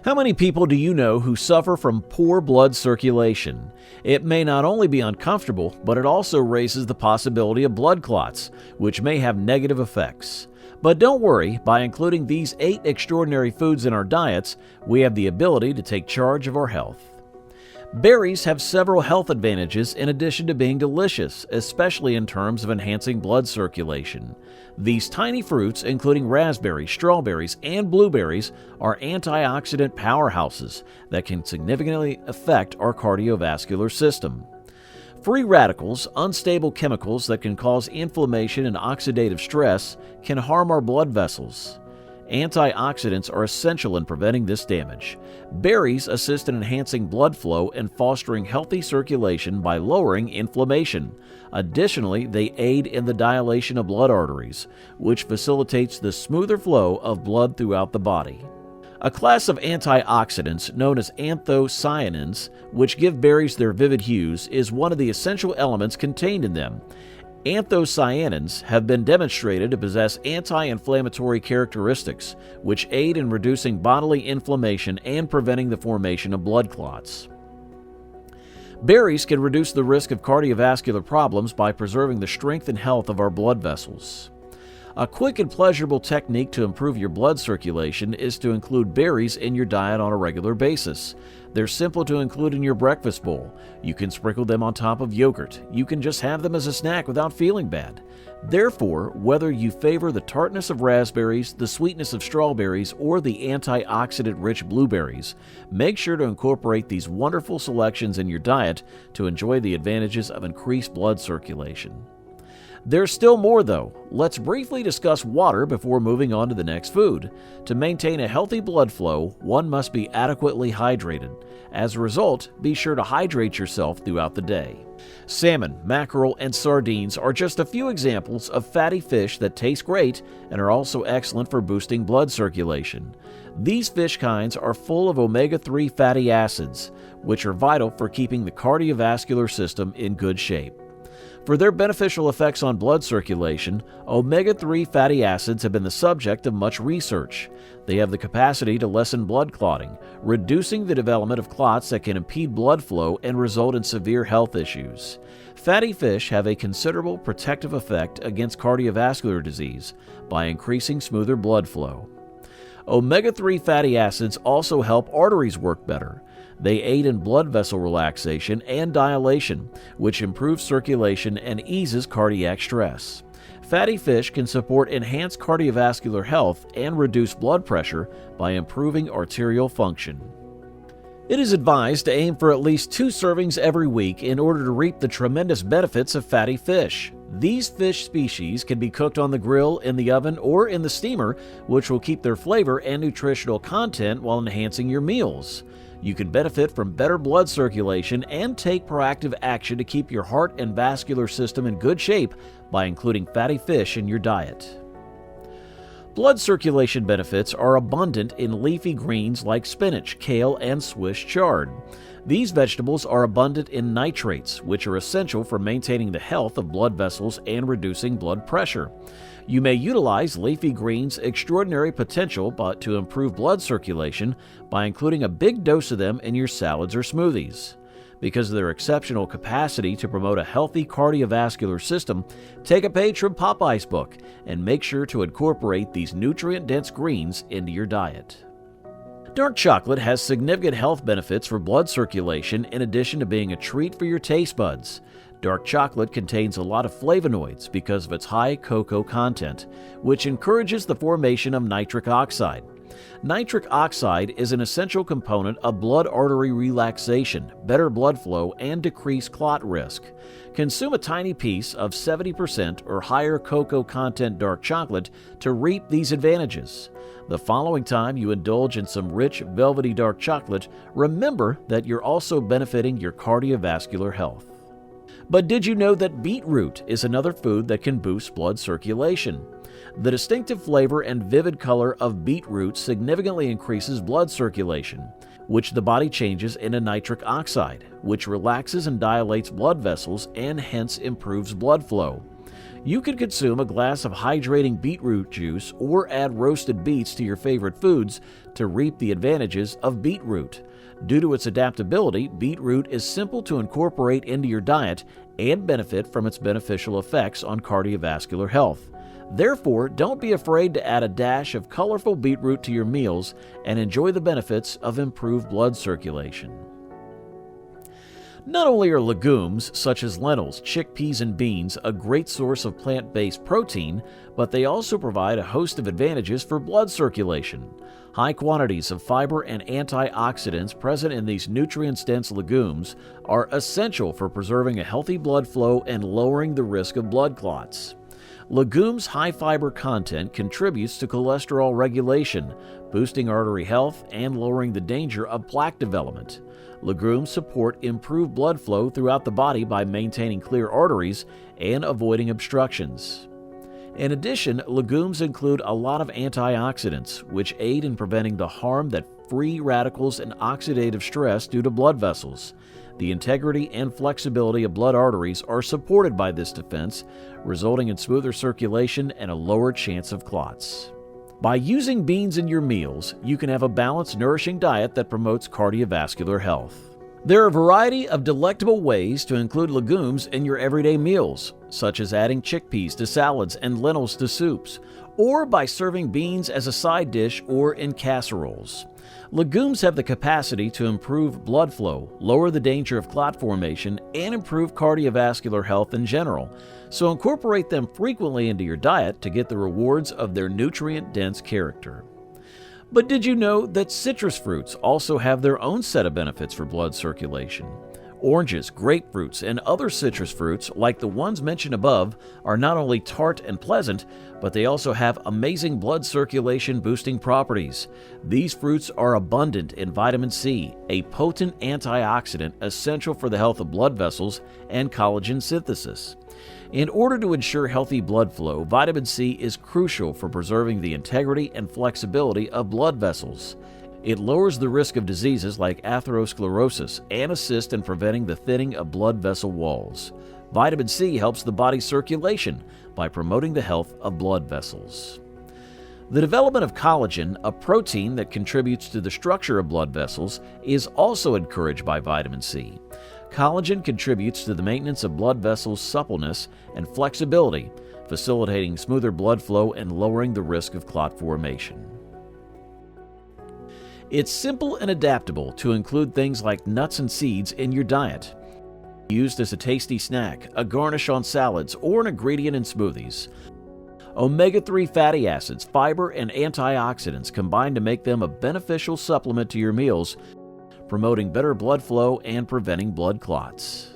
How many people do you know who suffer from poor blood circulation? It may not only be uncomfortable, but it also raises the possibility of blood clots, which may have negative effects. But don't worry, by including these 8 extraordinary foods in our diets, we have the ability to take charge of our health. Berries have several health advantages in addition to being delicious, especially in terms of enhancing blood circulation. These tiny fruits, including raspberries, strawberries, and blueberries, are antioxidant powerhouses that can significantly affect our cardiovascular system. Free radicals, unstable chemicals that can cause inflammation and oxidative stress, can harm our blood vessels. Antioxidants are essential in preventing this damage. Berries assist in enhancing blood flow and fostering healthy circulation by lowering inflammation. Additionally, they aid in the dilation of blood arteries, which facilitates the smoother flow of blood throughout the body. A class of antioxidants known as anthocyanins, which give berries their vivid hues, is one of the essential elements contained in them. Anthocyanins have been demonstrated to possess anti-inflammatory characteristics, which aid in reducing bodily inflammation and preventing the formation of blood clots. Berries can reduce the risk of cardiovascular problems by preserving the strength and health of our blood vessels. A quick and pleasurable technique to improve your blood circulation is to include berries in your diet on a regular basis. They're simple to include in your breakfast bowl. You can sprinkle them on top of yogurt. You can just have them as a snack without feeling bad. Therefore, whether you favor the tartness of raspberries, the sweetness of strawberries, or the antioxidant-rich blueberries, make sure to incorporate these wonderful selections in your diet to enjoy the advantages of increased blood circulation. There's still more though. Let's briefly discuss water before moving on to the next food. To maintain a healthy blood flow, one must be adequately hydrated. As a result, be sure to hydrate yourself throughout the day. Salmon, mackerel, and sardines are just a few examples of fatty fish that taste great and are also excellent for boosting blood circulation. These fish kinds are full of omega-3 fatty acids, which are vital for keeping the cardiovascular system in good shape. For their beneficial effects on blood circulation, omega-3 fatty acids have been the subject of much research. They have the capacity to lessen blood clotting, reducing the development of clots that can impede blood flow and result in severe health issues. Fatty fish have a considerable protective effect against cardiovascular disease by increasing smoother blood flow. Omega-3 fatty acids also help arteries work better. They aid in blood vessel relaxation and dilation, which improves circulation and eases cardiac stress. Fatty fish can support enhanced cardiovascular health and reduce blood pressure by improving arterial function. It is advised to aim for at least 2 servings every week in order to reap the tremendous benefits of fatty fish. These fish species can be cooked on the grill, in the oven, or in the steamer, which will keep their flavor and nutritional content while enhancing your meals. You can benefit from better blood circulation and take proactive action to keep your heart and vascular system in good shape by including fatty fish in your diet. Blood circulation benefits are abundant in leafy greens like spinach, kale, and Swiss chard. These vegetables are abundant in nitrates, which are essential for maintaining the health of blood vessels and reducing blood pressure. You may utilize leafy greens' extraordinary potential to improve blood circulation by including a big dose of them in your salads or smoothies. Because of their exceptional capacity to promote a healthy cardiovascular system, take a page from Popeye's book and make sure to incorporate these nutrient-dense greens into your diet. Dark chocolate has significant health benefits for blood circulation in addition to being a treat for your taste buds. Dark chocolate contains a lot of flavonoids because of its high cocoa content, which encourages the formation of nitric oxide. Nitric oxide is an essential component of blood artery relaxation, better blood flow, and decreased clot risk. Consume a tiny piece of 70% or higher cocoa content dark chocolate to reap these advantages. The following time you indulge in some rich, velvety dark chocolate, remember that you're also benefiting your cardiovascular health. But did you know that beetroot is another food that can boost blood circulation? The distinctive flavor and vivid color of beetroot significantly increases blood circulation, which the body changes into nitric oxide, which relaxes and dilates blood vessels and hence improves blood flow. You can consume a glass of hydrating beetroot juice or add roasted beets to your favorite foods to reap the advantages of beetroot. Due to its adaptability, beetroot is simple to incorporate into your diet and benefit from its beneficial effects on cardiovascular health. Therefore, don't be afraid to add a dash of colorful beetroot to your meals and enjoy the benefits of improved blood circulation. Not only are legumes such as lentils, chickpeas, and beans a great source of plant-based protein, but they also provide a host of advantages for blood circulation. High quantities of fiber and antioxidants present in these nutrient-dense legumes are essential for preserving a healthy blood flow and lowering the risk of blood clots. Legumes' high fiber content contributes to cholesterol regulation, boosting artery health and lowering the danger of plaque development. Legumes support improved blood flow throughout the body by maintaining clear arteries and avoiding obstructions. In addition, legumes include a lot of antioxidants, which aid in preventing the harm that free radicals and oxidative stress due to blood vessels. The integrity and flexibility of blood arteries are supported by this defense, resulting in smoother circulation and a lower chance of clots. By using beans in your meals, you can have a balanced, nourishing diet that promotes cardiovascular health. There are a variety of delectable ways to include legumes in your everyday meals, such as adding chickpeas to salads and lentils to soups, or by serving beans as a side dish or in casseroles. Legumes have the capacity to improve blood flow, lower the danger of clot formation, and improve cardiovascular health in general, so incorporate them frequently into your diet to get the rewards of their nutrient-dense character. But did you know that citrus fruits also have their own set of benefits for blood circulation? Oranges, grapefruits, and other citrus fruits, like the ones mentioned above, are not only tart and pleasant, but they also have amazing blood circulation boosting properties. These fruits are abundant in vitamin C, a potent antioxidant essential for the health of blood vessels and collagen synthesis. In order to ensure healthy blood flow, vitamin C is crucial for preserving the integrity and flexibility of blood vessels. It lowers the risk of diseases like atherosclerosis and assists in preventing the thinning of blood vessel walls. Vitamin C helps the body's circulation by promoting the health of blood vessels. The development of collagen, a protein that contributes to the structure of blood vessels, is also encouraged by vitamin C. Collagen contributes to the maintenance of blood vessels' suppleness and flexibility, facilitating smoother blood flow and lowering the risk of clot formation. It's simple and adaptable to include things like nuts and seeds in your diet. Used as a tasty snack, a garnish on salads, or an ingredient in smoothies. Omega-3 fatty acids, fiber, and antioxidants combine to make them a beneficial supplement to your meals, promoting better blood flow and preventing blood clots.